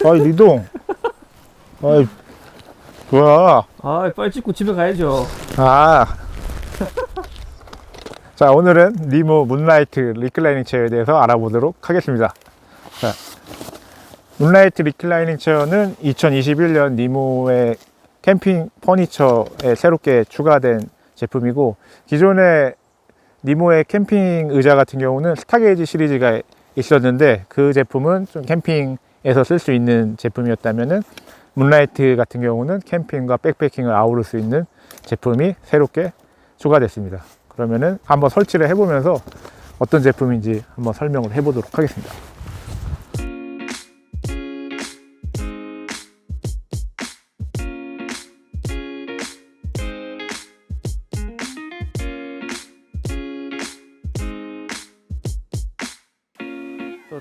아이 리동. 아이 뭐야? 아, 빨리 찍고 집에 가야죠. 아. 자, 오늘은 니모 문라이트 리클라이닝 체어에 대해서 알아보도록 하겠습니다. 자, 문라이트 리클라이닝 체어는 2021년 니모의 캠핑 퍼니처에 새롭게 추가된 제품이고, 기존의 니모의 캠핑 의자 같은 경우는 스타게이지 시리즈가 있었는데 그 제품은 좀 캠핑에서 쓸 수 있는 제품이었다면은 문라이트 같은 경우는 캠핑과 백패킹을 아우를 수 있는 제품이 새롭게 추가됐습니다. 그러면은 한번 설치를 해보면서 어떤 제품인지 한번 설명을 해보도록 하겠습니다.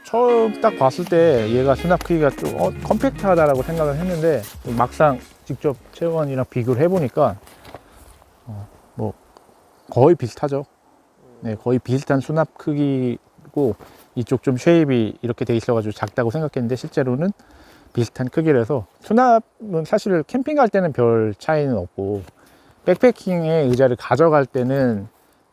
처음 딱 봤을 때 얘가 수납 크기가 좀 컴팩트하다라고 생각을 했는데 막상 직접 체험이랑 비교를 해보니까 뭐 거의 비슷하죠. 네, 거의 비슷한 수납 크기고 이쪽 좀 쉐입이 이렇게 돼 있어가지고 작다고 생각했는데 실제로는 비슷한 크기라서 수납은 사실 캠핑 갈 때는 별 차이는 없고 백패킹의 의자를 가져갈 때는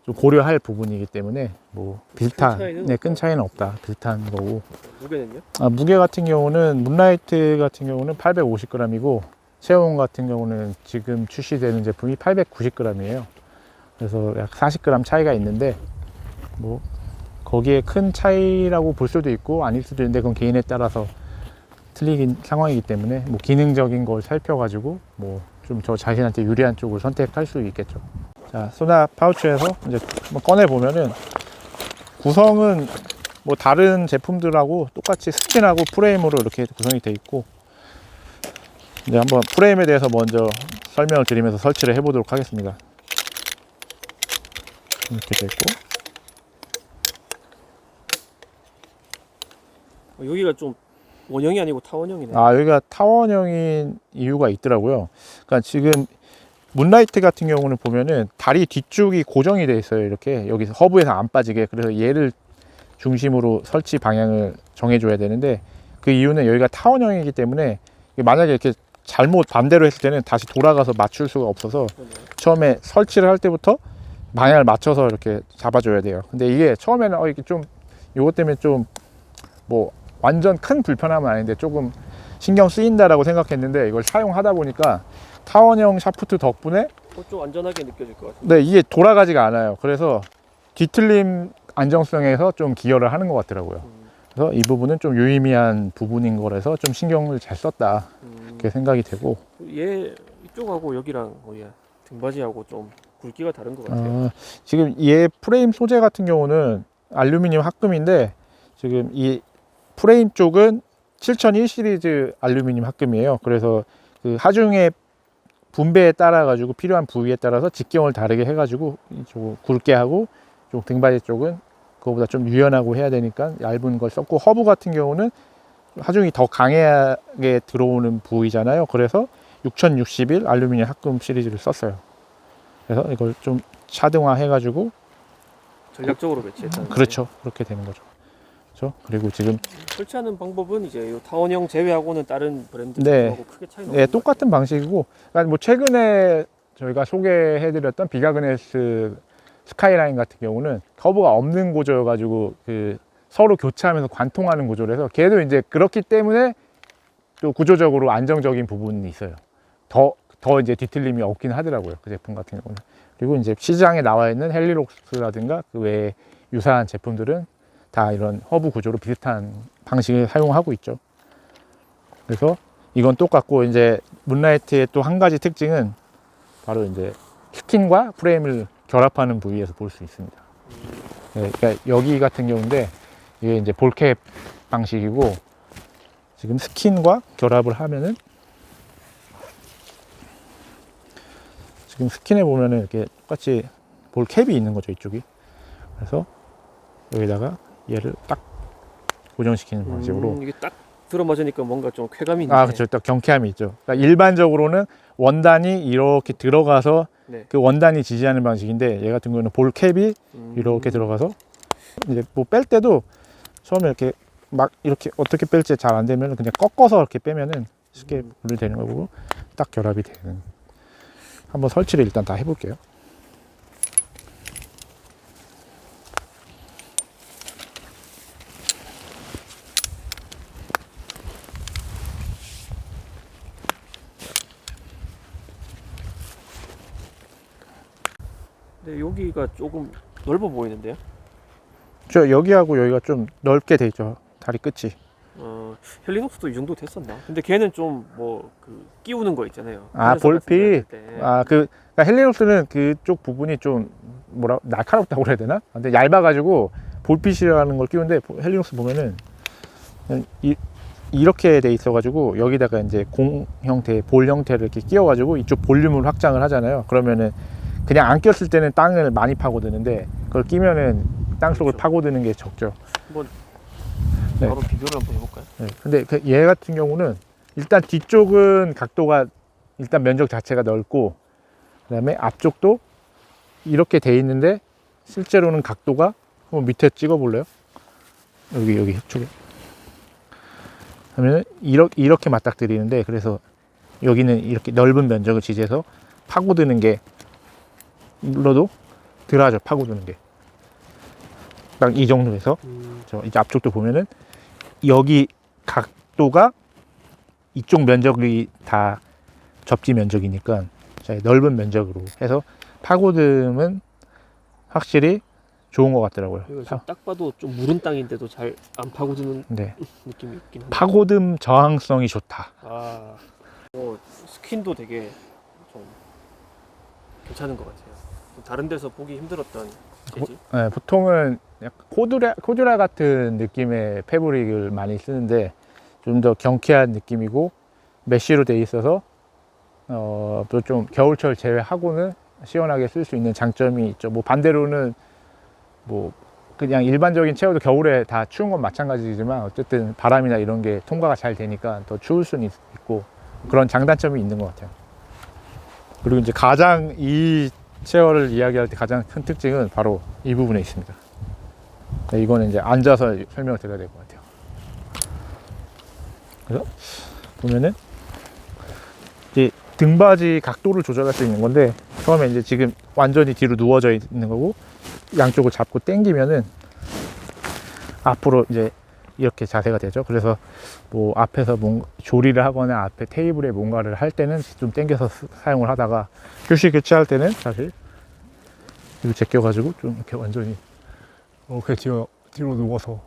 좀 고려할 부분이기 때문에 뭐 비슷한 큰 차이는 없다. 비슷한 거고. 무게는요? 무게 같은 경우는 문라이트 같은 경우는 850g이고 체온 같은 경우는 지금 출시되는 제품이 890g이에요. 그래서 약 40g 차이가 있는데 뭐 거기에 큰 차이라고 볼 수도 있고 아닐 수도 있는데 그건 개인에 따라서 틀리긴 상황이기 때문에 뭐 기능적인 걸 살펴가지고 뭐 좀 저 자신한테 유리한 쪽을 선택할 수 있겠죠. 자, 수납 파우치에서 이제 한번 꺼내 보면은 구성은 뭐 다른 제품들하고 똑같이 스킨하고 프레임으로 이렇게 구성이 되어 있고, 이제 한번 프레임에 대해서 먼저 설명을 드리면서 설치를 해 보도록 하겠습니다. 이렇게 되어 있고, 여기가 좀 원형이 아니고 타원형이네. 여기가 타원형인 이유가 있더라고요. 그러니까 지금 문라이트 같은 경우는 보면은 다리 뒤쪽이 고정이 돼 있어요. 이렇게 여기서 허브에서 안 빠지게. 그래서 얘를 중심으로 설치 방향을 정해 줘야 되는데, 그 이유는 여기가 타원형이기 때문에 만약에 이렇게 잘못 반대로 했을 때는 다시 돌아가서 맞출 수가 없어서 처음에 설치를 할 때부터 방향을 맞춰서 이렇게 잡아줘야 돼요. 근데 이게 처음에는 이게 좀 이것 때문에 좀 뭐 완전 큰 불편함은 아닌데 조금 신경 쓰인다라고 생각했는데, 이걸 사용하다 보니까 타원형 샤프트 덕분에 좀 안전하게 느껴질 것 같아요. 네, 이게 돌아가지가 않아요. 그래서 뒤틀림 안정성에서 좀 기여를 하는 것 같더라고요. 그래서 이 부분은 좀 유의미한 부분인 거라서 좀 신경을 잘 썼다 이렇게 생각이 되고, 얘 이쪽하고 여기랑 등받이하고 좀 굵기가 다른 것 같아요. 지금 얘 프레임 소재 같은 경우는 알루미늄 합금인데 지금 이 프레임 쪽은 7001 시리즈 알루미늄 합금이에요. 그래서 그 하중의 분배에 따라 가지고 필요한 부위에 따라서 직경을 다르게 해가지고 이쪽 굵게 하고 좀 등받이 쪽은 그거보다 좀 유연하고 해야 되니까 얇은 걸 썼고, 허브 같은 경우는 하중이 더 강하게 들어오는 부위잖아요. 그래서 6061 알루미늄 합금 시리즈를 썼어요. 그래서 이걸 좀 차등화 해가지고 전략적으로 배치했다는 그렇죠. 그렇게 되는 거죠. 그렇죠. 그리고 지금 설치하는 방법은 이제 이 타원형 제외하고는 다른 브랜드 네. 제품하고 크게 차이는 네, 없는 것 똑같은 방식이고, 그러니까 뭐 최근에 저희가 소개해드렸던 비가그네스 스카이라인 같은 경우는 커브가 없는 구조여가지고 그 서로 교차하면서 관통하는 구조라서 걔도 이제 그렇기 때문에 또 구조적으로 안정적인 부분이 있어요. 더 이제 뒤틀림이 없긴 하더라고요. 그 제품 같은 경우는. 그리고 이제 시장에 나와 있는 헬리록스라든가 그 외에 유사한 제품들은 다 이런 허브 구조로 비슷한 방식을 사용하고 있죠. 그래서 이건 똑같고, 이제 문라이트의 또 한 가지 특징은 바로 이제 스킨과 프레임을 결합하는 부위에서 볼 수 있습니다. 네, 그러니까 여기 같은 경우인데 이게 이제 볼캡 방식이고, 지금 스킨과 결합을 하면은 지금 스킨에 보면은 이렇게 똑같이 볼캡이 있는 거죠, 이쪽이. 그래서 여기다가 얘를 딱 고정시키는 방식으로. 이게 딱 들어맞으니까 뭔가 좀 쾌감이 있네. 그렇죠. 딱 경쾌함이 있죠. 그러니까 일반적으로는 원단이 이렇게 들어가서 네. 그 원단이 지지하는 방식인데, 얘 같은 경우는 볼캡이 이렇게 들어가서 이제 뭐 뺄 때도 처음에 이렇게 막 이렇게 어떻게 뺄지 잘 안 되면 그냥 꺾어서 이렇게 빼면은 쉽게 분리되는 거고 딱 결합이 되는. 한번 설치를 일단 다 해볼게요. 근데 여기가 조금 넓어 보이는데요? 저 여기하고 여기가 좀 넓게 돼 있죠. 다리 끝이. 헬리녹스도 이 정도 됐었나? 근데 걔는 좀 뭐 그 끼우는 거 있잖아요. 아, 그래서 같은 거 볼피. 할 때. 그러니까 헬리녹스는 그쪽 부분이 좀 뭐라 날카롭다고 그래야 되나? 근데 얇아가지고 볼핏이라는 걸 끼우는데 헬리녹스 보면은 그냥 이렇게 돼 있어가지고 여기다가 이제 공 형태, 볼 형태를 이렇게 끼워가지고 이쪽 볼륨을 확장을 하잖아요. 그러면은 그냥 안 꼈을 때는 땅을 많이 파고드는데 그걸 끼면은 땅 속을 그렇죠. 파고드는 게 적죠. 한번 네. 바로 비교를 한번 해볼까요? 네. 근데 얘 같은 경우는 일단 뒤쪽은 각도가 일단 면적 자체가 넓고 그다음에 앞쪽도 이렇게 돼 있는데 실제로는 각도가 한번 밑에 찍어 볼래요? 여기 쪽에 그러면 이렇게 맞닥뜨리는데 그래서 여기는 이렇게 넓은 면적을 지지해서 파고드는 게 물러도 덜하죠. 파고드는 게 딱 이 정도에서 저 이제 앞쪽도 보면은 여기 각도가 이쪽 면적이 다 접지 면적이니까 넓은 면적으로 해서 파고듦은 확실히 좋은 것 같더라고요. 이거 지금 딱 봐도 좀 무른 땅인데도 잘 안 파고드는 네. 느낌이 있긴 한데. 파고듦 저항성이 좋다. 스킨도 되게 좀 괜찮은 것 같아요. 좀 다른 데서 보기 힘들었던 재질. 네, 보통은 약간 코듀라 같은 느낌의 패브릭을 많이 쓰는데 좀 더 경쾌한 느낌이고 메쉬로 돼 있어서 또 좀 겨울철 제외하고는 시원하게 쓸 수 있는 장점이 있죠. 뭐 반대로는 뭐 그냥 일반적인 체어도 겨울에 다 추운 건 마찬가지지만 어쨌든 바람이나 이런 게 통과가 잘 되니까 더 추울 수는 있고 그런 장단점이 있는 것 같아요. 그리고 이제 가장 이 체어를 이야기할 때 가장 큰 특징은 바로 이 부분에 있습니다. 네, 이거는 이제 앉아서 설명을 드려야 될 것 같아요. 그래서 보면은 이제 등받이 각도를 조절할 수 있는 건데 처음에 이제 지금 완전히 뒤로 누워져 있는 거고 양쪽을 잡고 당기면은 앞으로 이제 이렇게 자세가 되죠. 그래서 뭐 앞에서 뭔가 조리를 하거나 앞에 테이블에 뭔가를 할 때는 좀 당겨서 사용을 하다가 휴식 교체할 때는 사실 이거 제껴가지고 좀 이렇게 완전히 이렇게 뒤로 누워서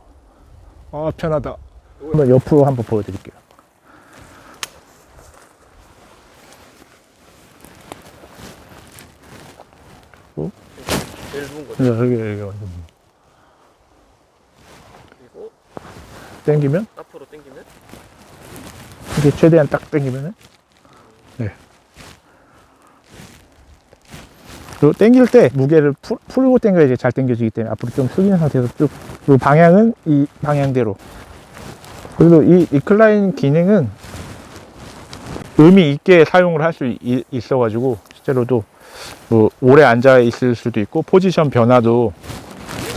편하다. 한번 옆으로 한번 보여드릴게요. 제일 좋은 거죠. 여기 완전 그리고 당기면 앞으로 당기면 이게 최대한 딱 당기면은 네. 그리고 당길 때 무게를 풀고 당겨야지 잘 당겨지기 때문에 앞으로 좀 숙이는 상태에서 쭉 그리고 방향은 이 방향대로 그리고 이 리클라인 기능은 의미 있게 사용을 할 수 있어 가지고 실제로도 뭐 오래 앉아 있을 수도 있고 포지션 변화도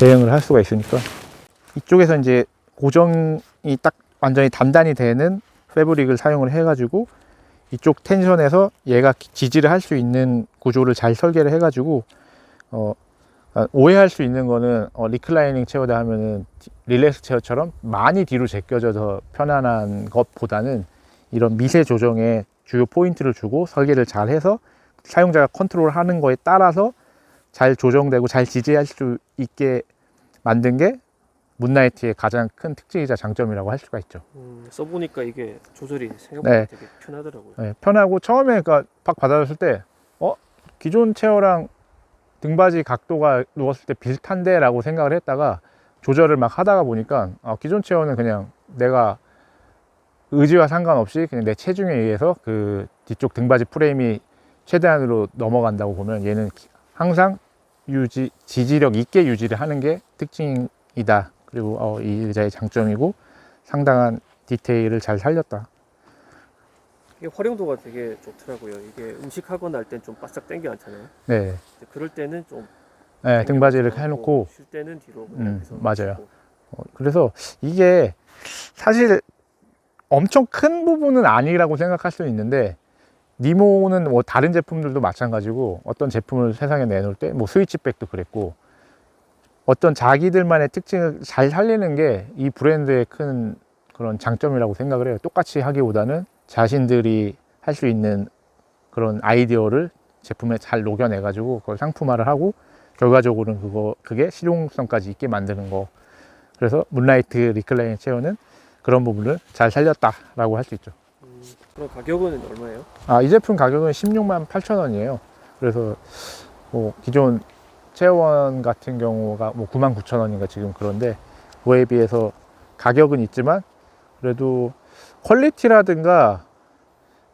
대응을 할 수가 있으니까 이쪽에서 이제 고정이 딱 완전히 단단히 되는 패브릭을 사용을 해 가지고 이쪽 텐션에서 얘가 지지를 할 수 있는 구조를 잘 설계를 해 가지고 오해할 수 있는 거는 리클라이닝 체어다 하면은 릴렉스 체어처럼 많이 뒤로 제껴져서 편안한 것보다는 이런 미세 조정에 주요 포인트를 주고 설계를 잘 해서 사용자가 컨트롤 하는 거에 따라서 잘 조정되고 잘 지지할 수 있게 만든 게 문나이트의 가장 큰 특징이자 장점이라고 할 수가 있죠. 써보니까 이게 조절이 생각보다 네. 되게 편하더라고요. 네, 편하고 처음에 그러니까 팍 받아줬을 때 기존 체어랑 등받이 각도가 누웠을 때 비슷한데 라고 생각을 했다가 조절을 막 하다가 보니까 기존 체어는 그냥 내가 의지와 상관없이 그냥 내 체중에 의해서 그 뒤쪽 등받이 프레임이 최대한으로 넘어간다고 보면 얘는 항상 지지력 있게 유지를 하는 게 특징이다. 그리고 이 의자의 장점이고 상당한 디테일을 잘 살렸다. 이게 활용도가 되게 좋더라고요. 이게 음식하거나 할 땐 좀 바싹 당겨 앉잖아요. 네, 그럴 때는 좀 네 등받이를 당겨서 해놓고 쉴 때는 뒤로 그냥 해서 맞아요. 쉬고. 그래서 이게 사실 엄청 큰 부분은 아니라고 생각할 수 있는데, 니모는 뭐 다른 제품들도 마찬가지고 어떤 제품을 세상에 내놓을 때 뭐 스위치백도 그랬고, 어떤 자기들만의 특징을 잘 살리는 게 이 브랜드의 큰 그런 장점이라고 생각을 해요. 똑같이 하기보다는 자신들이 할 수 있는 그런 아이디어를 제품에 잘 녹여내 가지고 그걸 상품화를 하고, 결과적으로는 그게 실용성까지 있게 만드는 거. 그래서 문라이트 리클라이닝 체어는 그런 부분을 잘 살렸다라고 할 수 있죠. 그럼 가격은 얼마예요? 이 제품 가격은 16만 8천 원이에요. 그래서 뭐 기존 체어원 같은 경우가 뭐 9만 9천 원인가 지금, 그런데 그거에 비해서 가격은 있지만 그래도 퀄리티라든가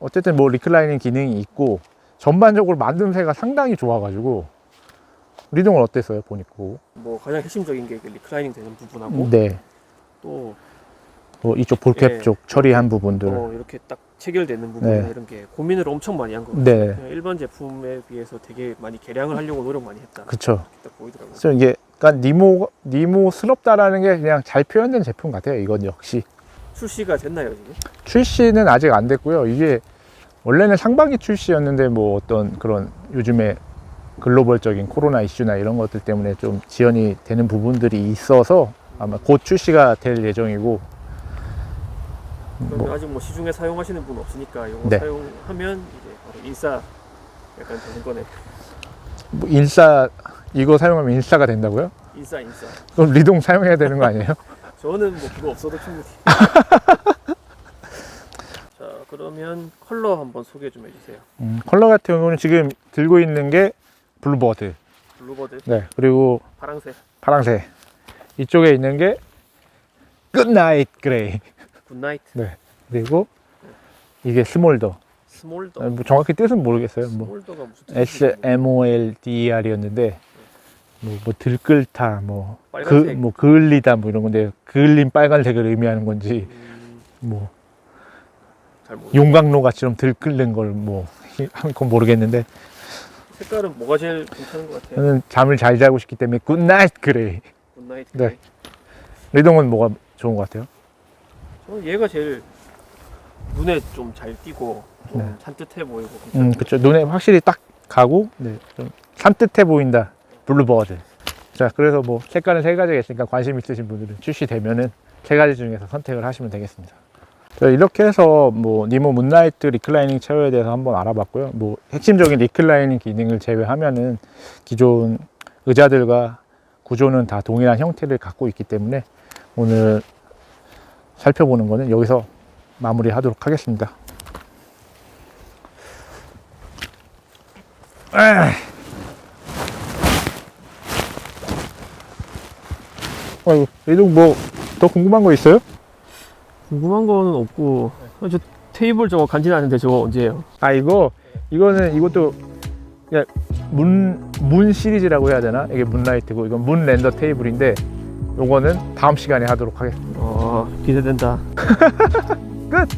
어쨌든 뭐 리클라이닝 기능이 있고 전반적으로 만듦새가 상당히 좋아가지고. 리동은 어땠어요, 보니까? 뭐 가장 핵심적인 게 그 리클라이닝 되는 부분하고 네. 또 뭐 이쪽 볼캡 예, 쪽 처리한 부분들. 이렇게 딱 체결되는 부분 네. 이런 게 고민을 엄청 많이 한 것 같아요. 네. 그냥 일반 제품에 비해서 되게 많이 개량을 하려고 노력 많이 했다. 그쵸. 딱 보이더라고요. 그래서 이게 약간 니모스럽다라는 게 그냥 잘 표현된 제품 같아요. 이건 역시. 출시가 됐나요 지금? 출시는 아직 안 됐고요. 이게 원래는 상반기 출시였는데 뭐 어떤 그런 요즘에 글로벌적인 코로나 이슈나 이런 것들 때문에 좀 지연이 되는 부분들이 있어서 아마 곧 출시가 될 예정이고. 그러면 아직 뭐 시중에 사용하시는 분 없으니까 이거 네. 사용하면 이제 바로 인싸 약간 되는 거네. 뭐 인싸, 이거 사용하면 인싸가 된다고요? 인싸. 그럼 리동 사용해야 되는 거 아니에요? 저는 뭐 그거 없어도 충분히. 자, 그러면 컬러 한번 소개 좀 해주세요. 컬러 같은 경우는 지금 들고 있는 게 블루버드. 블루버드, 네. 그리고 파랑색, 파랑색. 이쪽에 있는 게 굿나잇 그레이. 굿나이트, 네. 그리고 이게 스몰더. 스몰더. 뭐 정확히 뜻은 모르겠어요. 뭐 스몰더가 무슨 뜻인지 SMOLDER이었는데 뭐 들끓다, 뭐 빨간색. 뭐 그을리다 뭐 이런 건데, 그을린 빨간색을 의미하는 건지 뭐 잘 모르겠어요. 용광로가처럼 들끓는 걸 뭐 한건 모르겠는데, 색깔은 뭐가 제일 괜찮은 것 같아요? 저는 잠을 잘 자고 싶기 때문에 굿나잇 그레이. 굿나이트. 네. 리동은 뭐가 좋은 것 같아요? 저는 얘가 제일 눈에 좀 잘 띄고 좀 네. 산뜻해 보이고 괜찮은 것 그쵸. 눈에 확실히 딱 가고, 네, 좀 산뜻해 보인다. 블루버드. 자, 그래서 뭐 색깔은 세 가지가 있으니까 관심 있으신 분들은 출시되면은 세 가지 중에서 선택을 하시면 되겠습니다. 자, 이렇게 해서 뭐 니모 문라이트 리클라이닝 체어에 대해서 한번 알아봤고요. 뭐 핵심적인 리클라이닝 기능을 제외하면은 기존 의자들과 구조는 다 동일한 형태를 갖고 있기 때문에 오늘 살펴보는 거는 여기서 마무리하도록 하겠습니다. 아이고, 리동 뭐 더 궁금한 거 있어요? 궁금한 거는 없고 저 테이블 저거 간지나는데 저거 언제예요? 이것도 그냥 문 시리즈라고 해야 되나? 이게 문라이트고, 이건 문 렌더 테이블인데 요거는 다음 시간에 하도록 하겠습니다. 기대된다. 끝!